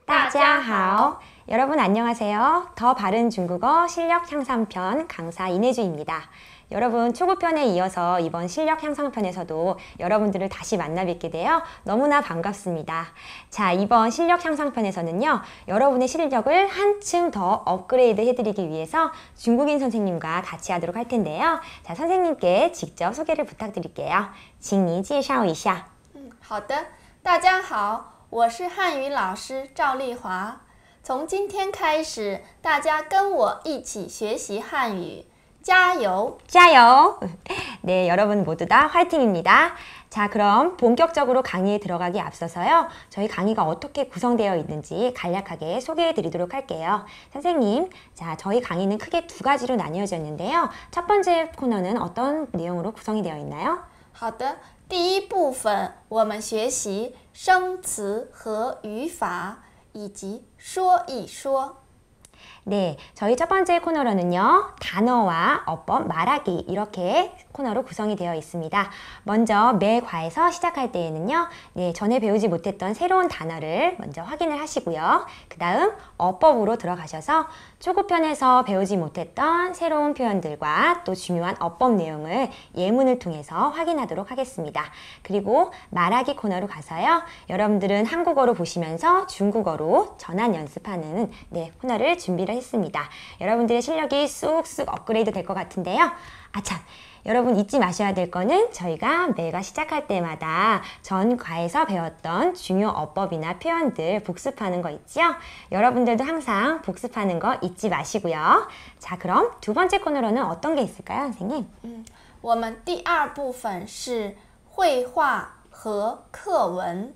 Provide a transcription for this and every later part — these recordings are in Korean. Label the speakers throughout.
Speaker 1: 大家好. 여러분 안녕하세요. 더 바른 중국어 실력 향상편 강사 이내주입니다. 여러분 초급편에 이어서 이번 실력 향상편에서도 여러분들을 다시 만나 뵙게 되어 너무나 반갑습니다. 자, 이번 실력 향상편에서는요, 여러분의 실력을 한층 더 업그레이드 해드리기 위해서 중국인 선생님과 같이 하도록 할 텐데요. 자, 선생님께 직접 소개를 부탁드릴게요. 请您介绍一下。
Speaker 2: 好的，大家好，我是汉语老师赵丽华。从今天开始，大家跟我一起学习汉语，加油！
Speaker 1: 加油! 네, 여러분 모두 다 화이팅입니다. 자, 그럼 본격적으로 강의에 들어가기 앞서서요, 저희 강의가 어떻게 구성되어 있는지 간략하게 소개해 드리도록 할게요. 선생님, 자, 저희 강의는 크게 두 가지로 나뉘어져 있는데요. 첫 번째 코너는 어떤 내용으로 구성이 되어 있나요?
Speaker 2: 好的，第一部分我们学习生词和语法，以及说一说。
Speaker 1: 네, 저희 첫 번째 코너로는요, 단어와 어법, 말하기 이렇게 코너로 구성이 되어 있습니다. 먼저 매 과에서 시작할 때에는요, 네, 전에 배우지 못했던 새로운 단어를 먼저 확인을 하시고요. 그 다음 어법으로 들어가셔서 초급편에서 배우지 못했던 새로운 표현들과 또 중요한 어법 내용을 예문을 통해서 확인하도록 하겠습니다. 그리고 말하기 코너로 가서요, 여러분들은 한국어로 보시면서 중국어로 전환 연습하는 코너를 준비를 했습니다. 여러분들의 실력이 쑥쑥 업그레이드 될 것 같은데요. 아참, 여러분 잊지 마셔야 될 거는 저희가 매가 시작할 때마다 전 과에서 배웠던 중요 어법이나 표현들 복습하는 거 있죠? 여러분들도 항상 복습하는 거 잊지 마시고요. 자, 그럼 두 번째 코너로는 어떤 게 있을까요, 선생님?
Speaker 2: 我们第二部分是绘画和课文。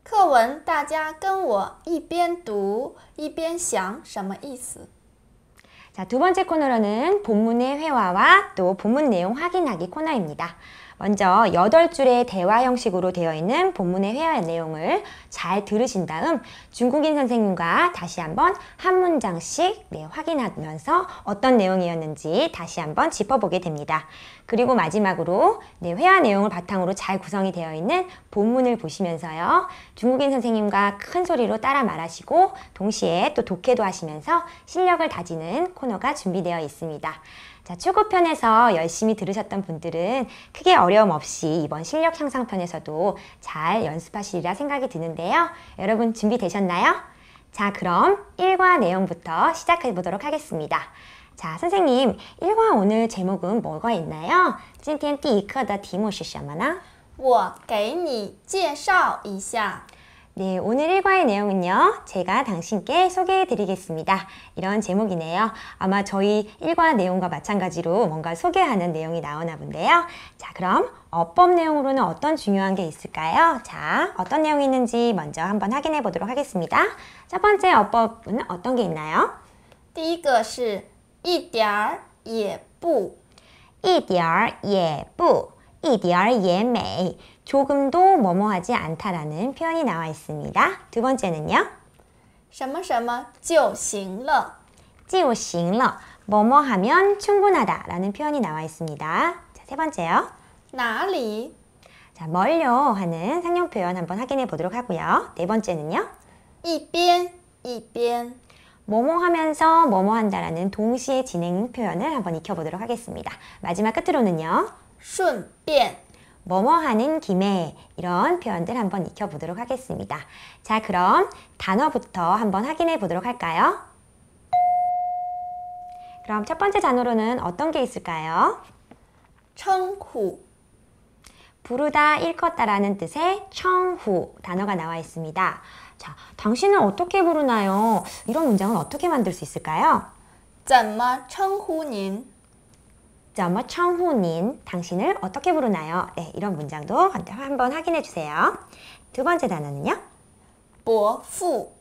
Speaker 2: 课文大家跟我一边读一边想什么意思？
Speaker 1: 자, 두 번째 코너로는 본문의 회화와 또 본문 내용 확인하기 코너입니다. 먼저 8줄의 대화 형식으로 되어 있는 본문의 회화 내용을 잘 들으신 다음 중국인 선생님과 다시 한번 한 문장씩 확인하면서 어떤 내용이었는지 다시 한번 짚어보게 됩니다. 그리고 마지막으로 회화 내용을 바탕으로 잘 구성이 되어 있는 본문을 보시면서요, 중국인 선생님과 큰 소리로 따라 말하시고 동시에 또 독해도 하시면서 실력을 다지는 코너가 준비되어 있습니다. 자, 초급편에서 열심히 들으셨던 분들은 크게 어려움 없이 이번 실력 향상편에서도 잘 연습하시리라 생각이 드는데요. 여러분 준비되셨나요? 자, 그럼 1과 내용부터 시작해 보도록 하겠습니다. 자, 선생님, 1과 오늘 제목은 뭐가 있나요? 今天第一课的题目是什么呢?
Speaker 2: 我给你介绍一下。
Speaker 1: 네, 오늘 1과의 내용은요, 제가 당신께 소개해 드리겠습니다. 이런 제목이네요. 아마 저희 1과 내용과 마찬가지로 뭔가 소개하는 내용이 나오나 본데요. 자, 그럼 어법 내용으로는 어떤 중요한 게 있을까요? 자, 어떤 내용이 있는지 먼저 한번 확인해 보도록 하겠습니다. 첫 번째 어법은 어떤 게 있나요?
Speaker 2: 第一个是一点儿也不。
Speaker 1: 一点儿也不，一点儿也美. 조금도 뭐뭐하지 않다라는 표현이 나와 있습니다. 두 번째는요?
Speaker 2: 什么什么就行了。
Speaker 1: 就行了. 뭐뭐하면 충분하다라는 표현이 나와 있습니다. 자, 세 번째요.
Speaker 2: 哪里？
Speaker 1: 자, 멀려 하는 상용 표현 한번 확인해 보도록 하고요. 네 번째는요?
Speaker 2: 一边一边。
Speaker 1: 뭐뭐하면서 뭐뭐한다라는 동시에 진행 표현을 한번 익혀보도록 하겠습니다. 마지막 끝으로는요?
Speaker 2: 顺便。
Speaker 1: 뭐뭐하는 김에 이런 표현들 한번 익혀보도록 하겠습니다. 자, 그럼 단어부터 한번 확인해 보도록 할까요? 그럼 첫 번째 단어로는 어떤 게 있을까요?
Speaker 2: 称呼。
Speaker 1: 부르다, 일컫다라는 뜻의 청후 단어가 나와 있습니다. 자, 당신은 어떻게 부르나요? 이런 문장은 어떻게 만들 수 있을까요?
Speaker 2: 怎么称呼您？
Speaker 1: 怎么称呼您? 당신을 어떻게 부르나요? 네, 이런 문장도 한번 확인해 주세요. 두 번째 단어는요?
Speaker 2: 伯父。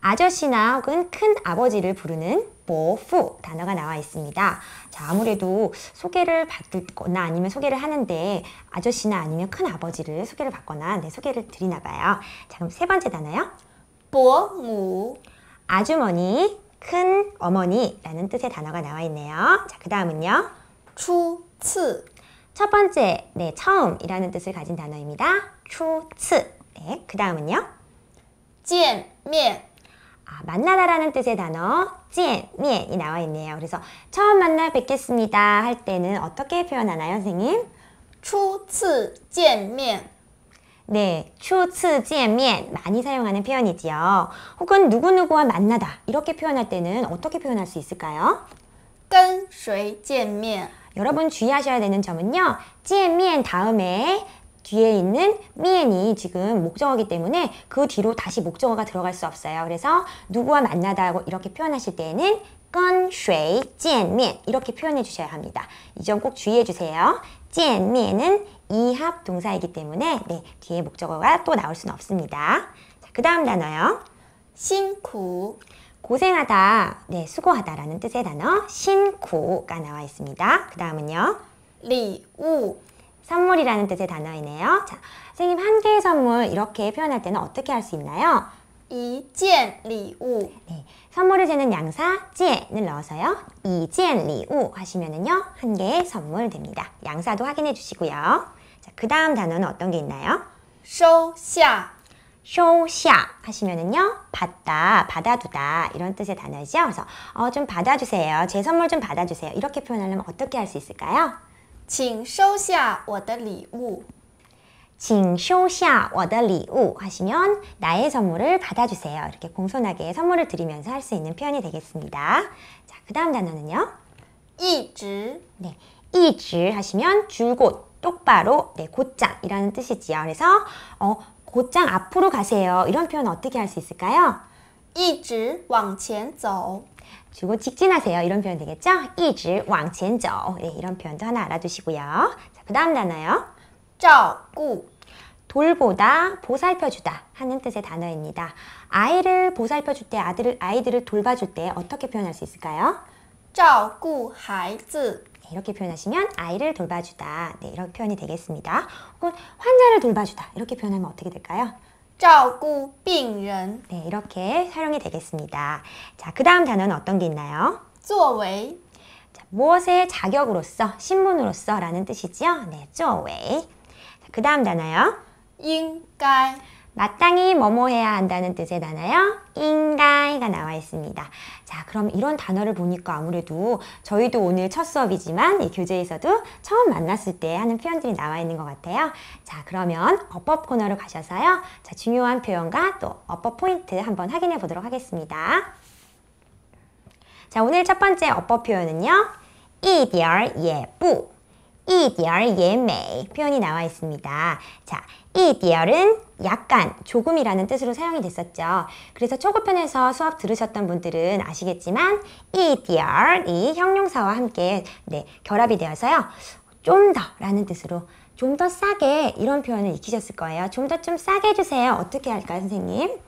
Speaker 1: 아저씨나 혹은 큰 아버지를 부르는 보후 단어가 나와 있습니다. 자, 아무래도 소개를 받거나 아니면 소개를 하는데 아저씨나 아니면 큰 아버지를 소개를 받거나 소개를 드리나 봐요. 자, 그럼 세 번째 단어요?
Speaker 2: 伯母。
Speaker 1: 아주머니, 큰 어머니라는 뜻의 단어가 나와 있네요. 자, 그 다음은요?
Speaker 2: 初次。
Speaker 1: 첫 번째, 처음이라는 뜻을 가진 단어입니다. 初次. 네, 그 다음은요?
Speaker 2: 见面
Speaker 1: 만나다라는 뜻의 단어 见面이 나와 있네요. 그래서 처음 만나 뵙겠습니다 할 때는 어떻게 표현하나요, 선생님?
Speaker 2: 初次见面
Speaker 1: 네, 初次见面 많이 사용하는 표현이지요. 혹은 누구누구와 만나다 이렇게 표현할 때는 어떻게 표현할 수 있을까요?
Speaker 2: 跟谁见面
Speaker 1: 여러분 주의하셔야 되는 점은요. 见面 다음에 뒤에 있는 미엔이 지금 목적어이기 때문에 그 뒤로 다시 목적어가 들어갈 수 없어요. 그래서 누구와 만나다 하고 이렇게 표현하실 때에는 跟谁见面 이렇게 표현해 주셔야 합니다. 이 점 꼭 주의해 주세요. 见面은 이합 동사이기 때문에 네, 뒤에 목적어가 또 나올 수는 없습니다. 그 다음 단어요.
Speaker 2: 辛苦
Speaker 1: 고생하다, 네, 수고하다라는 뜻의 단어辛苦가 나와 있습니다. 그 다음은요.
Speaker 2: 礼物
Speaker 1: 선물이라는 뜻의 단어이네요. 자, 선생님 한 개의 선물 이렇게 표현할 때는 어떻게 할 수 있나요?
Speaker 2: 一件礼物
Speaker 1: 네, 선물을 재는 양사 件을 넣어서요. 一件礼物하시면은요. 한 개의 선물 됩니다. 양사도 확인해 주시고요. 자, 그 다음 단어는 어떤 게 있나요?
Speaker 2: 收下
Speaker 1: 收下하시면은요. 받다, 받아두다 이런 뜻의 단어이죠. 그래서 좀 받아주세요. 제 선물 좀 받아주세요. 이렇게 표현하려면 어떻게 할 수 있을까요?
Speaker 2: 请收下我的礼物
Speaker 1: 请收下我的礼物하시면 나의 선물을 받아주세요. 이렇게 공손하게 선물을 드리면서 할 수 있는 표현이 되겠습니다. 자, 그 다음 단어는요.
Speaker 2: 一直
Speaker 1: 네, 一直하시면 줄곧, 똑바로, 네, 곧장이라는 뜻이지요. 그래서 곧장 앞으로 가세요. 이런 표현 어떻게 할 수 있을까요?
Speaker 2: 一直往前走
Speaker 1: 줄곧 직진하세요. 이런 표현 되겠죠? 一直往前走 네, 이런 표현도 하나 알아두시고요. 자, 그 다음 단어요.
Speaker 2: 照顾
Speaker 1: 돌보다, 보살펴주다 하는 뜻의 단어입니다. 아이를 보살펴줄 때, 아이들을 돌봐줄 때 어떻게 표현할 수 있을까요?
Speaker 2: 照顾孩子
Speaker 1: 네, 이렇게 표현하시면 아이를 돌봐주다. 네, 이런 표현이 되겠습니다. 혹은 환자를 돌봐주다. 이렇게 표현하면 어떻게 될까요?
Speaker 2: 照顾病人
Speaker 1: 네, 이렇게 활용이 되겠습니다. 자, 그 다음 단어는 어떤 게 있나요?
Speaker 2: 作为
Speaker 1: 자, 무엇의 자격으로서, 신분으로서 라는 뜻이죠? 네, 作为. 그 다음 단어요.
Speaker 2: 应该
Speaker 1: 마땅히 뭐뭐 해야 한다는 뜻의 단어요. 인가이가 나와 있습니다. 자, 그럼 이런 단어를 보니까 아무래도 저희도 오늘 첫 수업이지만 이 교재에서도 처음 만났을 때 하는 표현들이 나와 있는 것 같아요. 자, 그러면 어법 코너로 가셔서요. 자, 중요한 표현과 또 어법 포인트 한번 확인해 보도록 하겠습니다. 자, 오늘 첫 번째 어법 표현은요. 一点儿也不一点儿也美 표현이 나와 있습니다. 자, 一点儿은 약간, 조금이라는 뜻으로 사용이 됐었죠. 그래서 초급편에서 수업 들으셨던 분들은 아시겠지만 一点儿이 형용사와 함께 네, 결합이 되어서요. 좀 더 라는 뜻으로 좀 더 싸게 이런 표현을 익히셨을 거예요. 좀 더 좀 싸게 해주세요. 어떻게 할까요, 선생님?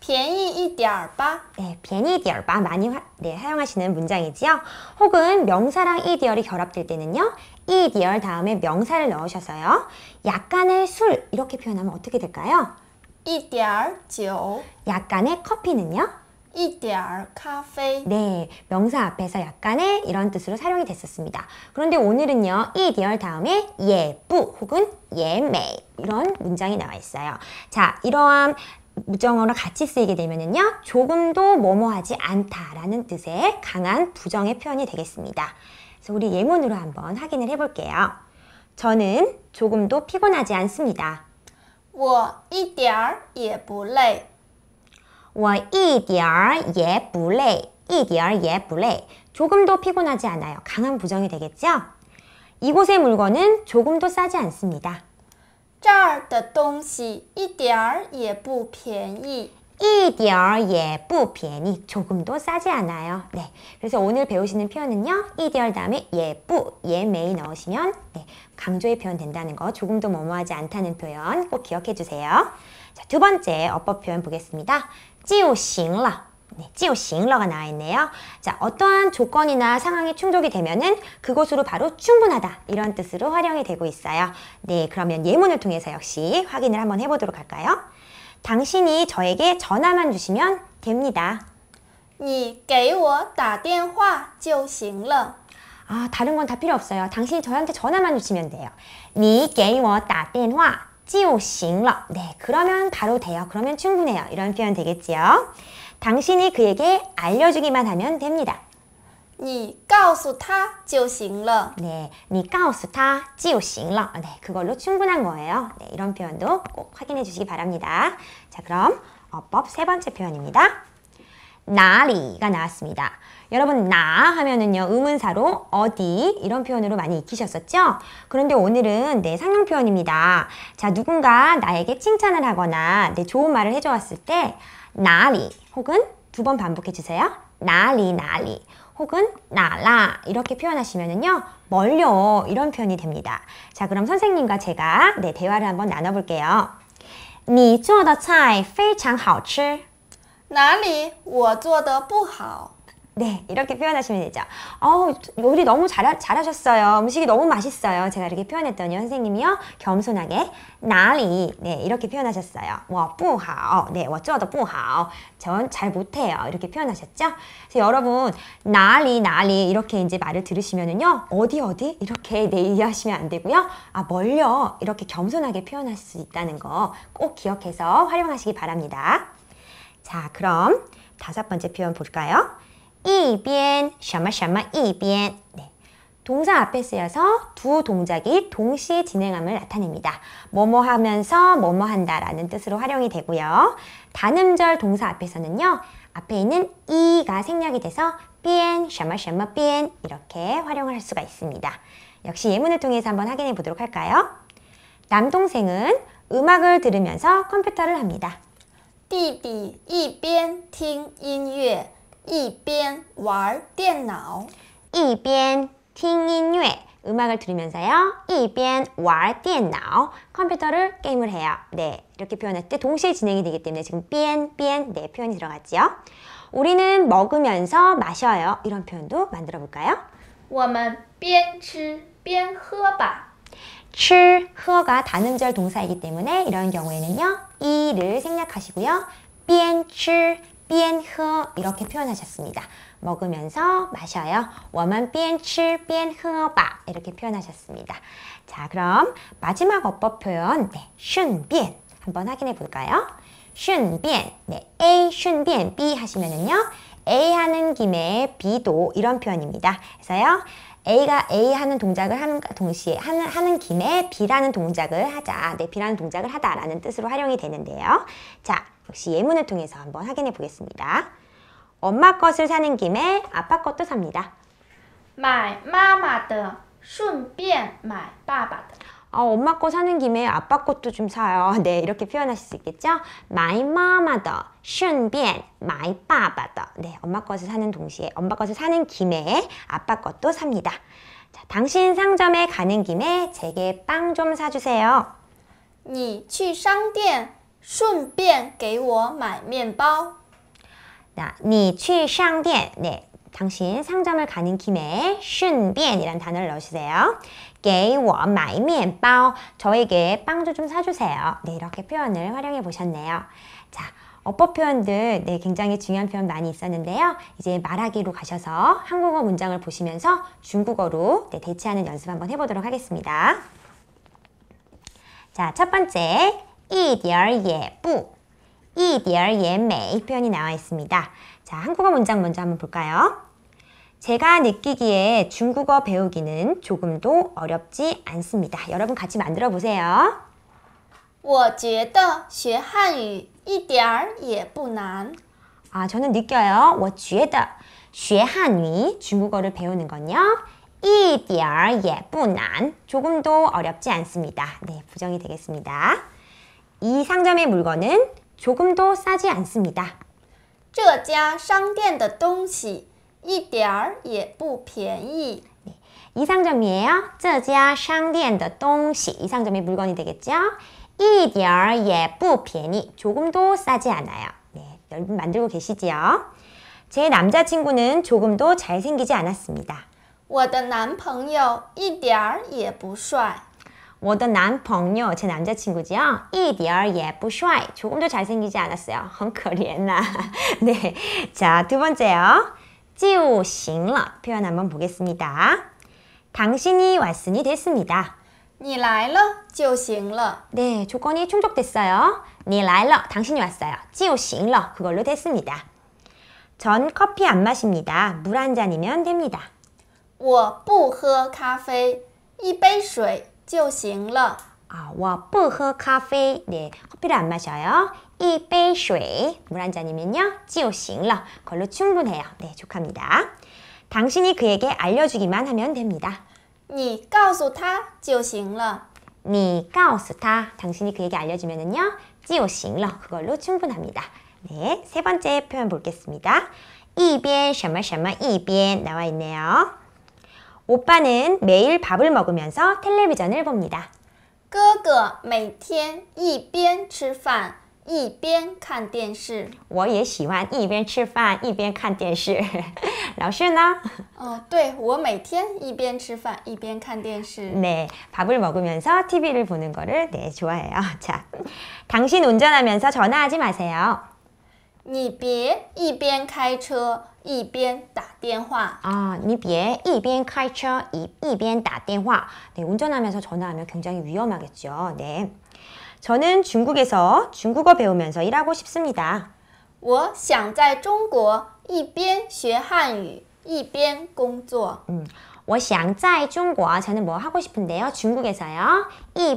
Speaker 2: 便宜一点儿吧
Speaker 1: 네, 便宜点儿吧 많이 사용하시는 문장이지요. 혹은 명사랑 이 디얼이 결합될 때는요. 이 디얼 다음에 명사를 넣으셔서요. 약간의 술 이렇게 표현하면 어떻게 될까요?
Speaker 2: 一点儿酒
Speaker 1: 약간의 커피는요.
Speaker 2: 一点儿咖啡
Speaker 1: 네, 명사 앞에서 약간의 이런 뜻으로 사용이 됐었습니다. 그런데 오늘은요. 이 디얼 다음에 예쁘 혹은 예매 이런 문장이 나와 있어요. 자, 이러한 무정어로 같이 쓰이게 되면은요. 조금도 뭐뭐하지 않다라는 뜻의 강한 부정의 표현이 되겠습니다. 그래서 우리 예문으로 한번 확인을 해볼게요. 저는 조금도 피곤하지 않습니다.
Speaker 2: 我一点儿也不累
Speaker 1: 我一点儿也不累一点儿也不累 조금도 피곤하지 않아요. 강한 부정이 되겠죠? 이곳의 물건은 조금도 싸지 않습니다.
Speaker 2: 这儿的东西一点儿也不便宜
Speaker 1: 一点儿也不便宜 조금도 싸지 않아요. 네, 그래서 오늘 배우시는 표현은요. 一点儿 다음에 也不, 예매이 넣으시면 네, 강조의 표현 된다는 거 조금도 뭐뭐하지 않다는 표현 꼭 기억해 주세요. 자, 두 번째 어법 표현 보겠습니다. 就行了 네, 就行了가 나와 있네요. 자, 어떠한 조건이나 상황이 충족이 되면은 그것으로 바로 충분하다 이런 뜻으로 활용이 되고 있어요. 네, 그러면 예문을 통해서 역시 확인을 한번 해보도록 할까요? 당신이 저에게 전화만 주시면 됩니다.
Speaker 2: 你给我打电话就行了
Speaker 1: 아, 다른 건 다 필요 없어요. 당신이 저한테 전화만 주시면 돼요. 你给我打电话就行了. 네, 그러면 바로 돼요. 그러면 충분해요. 이런 표현 되겠지요. 당신이 그에게 알려주기만 하면 됩니다.
Speaker 2: 你告诉他就行了.
Speaker 1: 네, 你告诉他就行了. 네, 그걸로 충분한 거예요. 네, 이런 표현도 꼭 확인해 주시기 바랍니다. 자, 그럼 어법 세 번째 표현입니다. 나리가 나왔습니다. 여러분, 나 하면은요, 의문사로 어디 이런 표현으로 많이 익히셨었죠? 그런데 오늘은 상용 표현입니다. 자, 누군가 나에게 칭찬을 하거나 좋은 말을 해주었을 때 나리 혹은 두 번 반복해 주세요. 나리 나리 혹은 나라 이렇게 표현하시면은요, 멀려 이런 표현이 됩니다. 자, 그럼 선생님과 제가 대화를 한번 나눠볼게요. 你做的菜非常好吃。
Speaker 2: 哪里我做的不好?
Speaker 1: 네, 이렇게 표현하시면 되죠. 요리 너무 잘하셨어요. 음식이 너무 맛있어요. 제가 이렇게 표현했더니 선생님이요, 겸손하게 나리, 네, 이렇게 표현하셨어요. 我不好, 네, 我做的不好. 전 잘 못해요. 이렇게 표현하셨죠? 그래서 여러분, 나리 이렇게 이제 말을 들으시면은요, 어디 이렇게 이해하시면 안 되고요. 멀려 이렇게 겸손하게 표현할 수 있다는 거 꼭 기억해서 활용하시기 바랍니다. 자, 그럼 다섯 번째 표현 볼까요? 一边什么什么一边. 네. 동사 앞에 쓰여서 두 동작이 동시에 진행함을 나타냅니다. 뭐뭐 하면서 뭐뭐 한다라는 뜻으로 활용이 되고요. 단음절 동사 앞에서는요, 앞에 있는 이가 생략이 돼서 边什么什么边 이렇게 활용할 수가 있습니다. 역시 예문을 통해서 한번 확인해 보도록 할까요? 남동생은 음악을 들으면서 컴퓨터를 합니다.
Speaker 2: 弟弟一边听音乐一边玩电脑.
Speaker 1: 一边听音乐, 음악을 들으면서요. 一边玩电脑, 컴퓨터를 게임을 해요. 네, 이렇게 표현할 때 동시에 진행이 되기 때문에 지금 边 네, 표현이 들어갔죠. 우리는 먹으면서 마셔요. 이런 표현도 만들어 볼까요?
Speaker 2: 我们边吃边喝吧.
Speaker 1: 吃,喝가 단음절 동사이기 때문에 이런 경우에는요, 이를 생략하시고요. 边吃边喝 이렇게 표현하셨습니다. 먹으면서 마셔요. 我们边吃边喝吧 이렇게 표현하셨습니다. 자, 그럼 마지막 어법 표현,顺便 한번 확인해 볼까요? 顺便, 네, A 顺便 B 하시면은요, A 하는 김에 B도 이런 표현입니다. 그래서요, A가 A 하는 동작을 하는 동시에 하는 김에 B라는 동작을 하자. 네, B라는 동작을 하다라는 뜻으로 활용이 되는데요. 자, 역시 예문을 통해서 한번 확인해 보겠습니다. 엄마 것을 사는 김에 아빠 것도 삽니다.
Speaker 2: 买妈妈的顺便买爸爸的.
Speaker 1: 엄마 거 사는 김에 아빠 것도 좀 사요. 네, 이렇게 표현하실 수 있겠죠? 买妈妈的顺便买爸爸的. 네, 엄마 것을 사는 동시에 엄마 것을 사는 김에 아빠 것도 삽니다. 자, 당신 상점에 가는 김에 제게 빵 좀 사주세요.
Speaker 2: 你去商店顺便给我买面包.
Speaker 1: 자, 你去商店. 네, 당신 상점을 가는 김에 顺便이란 단어를 넣으세요. 给我买面包. 저에게 빵도 좀 사주세요. 네, 이렇게 표현을 활용해 보셨네요. 자, 어법 표현들 굉장히 중요한 표현 많이 있었는데요. 이제 말하기로 가셔서 한국어 문장을 보시면서 중국어로 대체하는 연습 한번 해보도록 하겠습니다. 자, 첫 번째, 一点也不, 一点也美 표현이 나와 있습니다. 자, 한국어 문장 먼저 한번 볼까요? 제가 느끼기에 중국어 배우기는 조금도 어렵지 않습니다. 여러분 같이 만들어 보세요.
Speaker 2: 我觉得学汉语一点儿也不难.
Speaker 1: 저는 느껴요. 我觉得学汉语 중국어를 배우는 건요. 一点儿也不难. 조금도 어렵지 않습니다. 네, 부정이 되겠습니다. 이 상점의 물건은 조금도 싸지 않습니다.
Speaker 2: 这家商店的东西一点儿也不便宜.
Speaker 1: 네, 이 상점이에요. 这家商店的东西. 이 상점의 물건이 되겠죠. 一点儿也不便宜. 조금도 싸지 않아요. 네, 여러분 만들고 계시지요? 제 남자친구는 조금도 잘생기지 않았습니다.
Speaker 2: 我的男朋友一点儿也不帅.
Speaker 1: 我的男朋友, 제 남자친구지요. 一点儿也不帅. 조금도 잘생기지 않았어요. 很可怜呐. 네, 자, 두 번째요. 就行了 표현 한번 보겠습니다. 당신이 왔으니 됐습니다.
Speaker 2: 你来了就行了.
Speaker 1: 네, 조건이 충족됐어요. 你来了, 당신이 왔어요. 就行了, 그걸로 됐습니다. 전 커피 안 마십니다. 물 한 잔이면 됩니다.
Speaker 2: 我不喝咖啡，一杯水就行了.
Speaker 1: 아, 我不喝咖啡. 네, 커피를 안 마셔요. 一杯水, 물 한 잔이면요. 就行了, 그걸로 충분해요. 네, 족합니다. 당신이 그에게 알려주기만 하면 됩니다.
Speaker 2: 你告诉他就行了.
Speaker 1: 你告诉他, 당신이 그에게 알려주면은요. 就行了, 그걸로 충분합니다. 네, 세 번째 표현 보겠습니다. 一边什么什么一边 나와 있네요. 오빠는 매일 밥을 먹으면서 텔레비전을 봅니다.
Speaker 2: 哥哥每天一边吃饭一边看电视。
Speaker 1: 我也喜欢一边吃饭一边看电视。老师呢？
Speaker 2: 对，我每天一边吃饭一边看电视。
Speaker 1: 네, 밥을 먹으면서 TV를 보는 거를 네, 좋아해요. 자, 당신 운전하면서 전화하지 마세요.
Speaker 2: 你别一边开车一边打电话。
Speaker 1: 아, 你别一边开车一边打电话. 네, 운전하면서 전화하면 굉장히 위험하겠죠. 네. 저는 중국에서 중국어 배우면서 일하고 싶습니다.
Speaker 2: 我想在中国一边学汉语一边工作。
Speaker 1: 我想在中国 저는 뭐 하고 싶은데요. 중국에서요. 一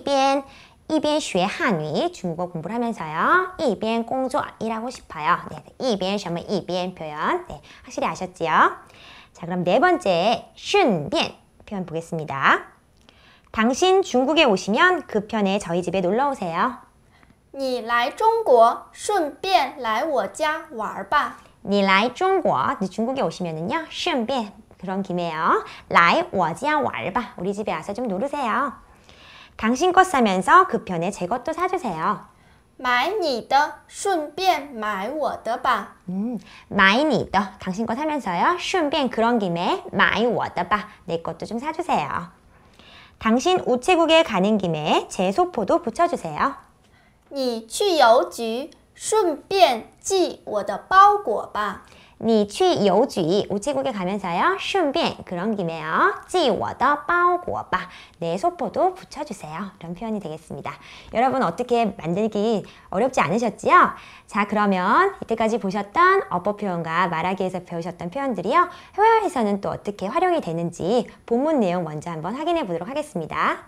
Speaker 1: 边学汉语 중국어 공부를 하면서요. 一边工作 일하고 싶어요. 네, 一边什么一边 표현 네, 확실히 아셨지요? 자, 그럼 네 번째 顺便 표현 보겠습니다. 당신 중국에 오시면 그 편에 저희 집에 놀러 오세요.
Speaker 2: 你来中国顺便来我家玩吧。
Speaker 1: 你来中国 중국에 오시면은요. 顺便 그런 김에요. 来我家玩吧 우리 집에 와서 좀 놀으세요. 당신 것 사면서 그 편에 제 것도 사주세요.
Speaker 2: 买你的顺便买我的吧。
Speaker 1: 买你的 당신 거 사면서요. 顺便 그런 김에 买我的吧 내 것도 좀 사주세요. 당신 우체국에 가는 김에 제 소포도 붙여주세요.
Speaker 2: 你去邮局顺便寄我的包裹吧。
Speaker 1: 你去邮局 우체국에 가면서요. 顺便 그런 김에요. 寄我的包裹吧 내 소포도 붙여주세요. 이런 표현이 되겠습니다. 여러분 어떻게 만들기 어렵지 않으셨지요? 자, 그러면 이때까지 보셨던 어법 표현과 말하기에서 배우셨던 표현들이요. 회화에서는 또 어떻게 활용이 되는지 본문 내용 먼저 한번 확인해 보도록 하겠습니다.